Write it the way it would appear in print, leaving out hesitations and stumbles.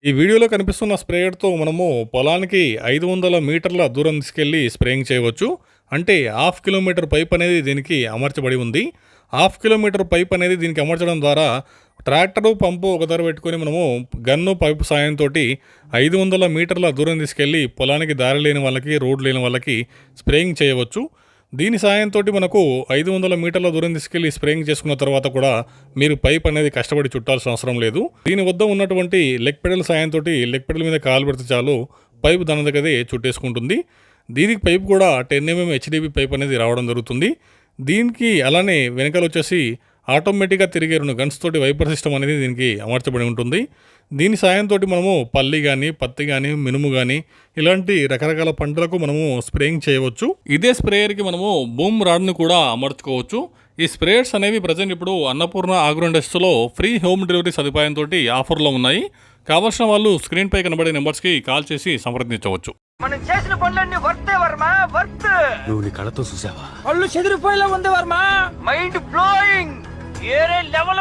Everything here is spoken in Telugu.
ఈ వీడియోలో కనిపిస్తున్న స్ప్రేయర్తో మనము పొలానికి 500 మీటర్ల దూరం తీసుకెళ్ళి స్ప్రేయింగ్ చేయవచ్చు. అంటే 1/2 కిలోమీటర్ పైప్ అనేది దీనికి అమర్చబడి ఉంది. 1/2 కిలోమీటర్ పైప్ అనేది దీనికి అమర్చడం ద్వారా ట్రాక్టరు పంపు ఒక ధర పెట్టుకొని మనము గన్ను పైపు సాయంతో 500 మీటర్ల దూరం తీసుకెళ్ళి పొలానికి దారి లేని వాళ్ళకి, రోడ్ లేని వాళ్ళకి స్ప్రేయింగ్ చేయవచ్చు. దీని సాయంతో మనకు 500 మీటర్ల దూరం తీసుకెళ్లి స్ప్రేయింగ్ చేసుకున్న తర్వాత కూడా మీరు పైప్ అనేది కష్టపడి చుట్టాల్సిన అవసరం లేదు. దీని వద్ద ఉన్నటువంటి లెగ్ పెడల్ సాయంతో లెగ్ పెడల్ మీద కాలు పెడితే చాలు పైప్ దాని దగ్గరే చుట్టేసుకుంటుంది. దీనికి పైప్ కూడా 10 mm HDB పైప్ అనేది రావడం జరుగుతుంది. దీనికి అలానే వెనకాల వచ్చేసి ఆటోమేటిక్గా తిరిగే 2 గన్స్ తోటి వైపర్ సిస్టమ్ అనేది దీనికి అమర్చబడి ఉంటుంది. దీని సాయంతో మనము పల్లి కానీ, పత్తి కానీ, మినుము కానీ ఇలాంటి రకరకాల పంటలకు మనము స్ప్రేయింగ్ చేయవచ్చు. ఇదే స్ప్రేయర్కి మనము బూమ్ రాడ్ని కూడా అమర్చుకోవచ్చు. ఈ స్ప్రేయర్స్ అనేవి ప్రజెంట్ ఇప్పుడు అన్నపూర్ణ ఆగ్రో ఇండస్ట్రీలో ఫ్రీ హోమ్ డెలివరీ సదుపాయంతో ఆఫర్లో ఉన్నాయి. కావాల్సిన వాళ్ళు స్క్రీన్ పై కనబడే నెంబర్స్కి కాల్ చేసి సంప్రదించవచ్చు. మనం చేసిన పనులన్నీ వర్తే వర్మ, వర్త్. నువ్వు నీ కళ్ళతో చూసావా? పళ్ళు చెదిరిపోయేలా ఉంది వర్మ. Mind blowing. ఏరే లెవెల్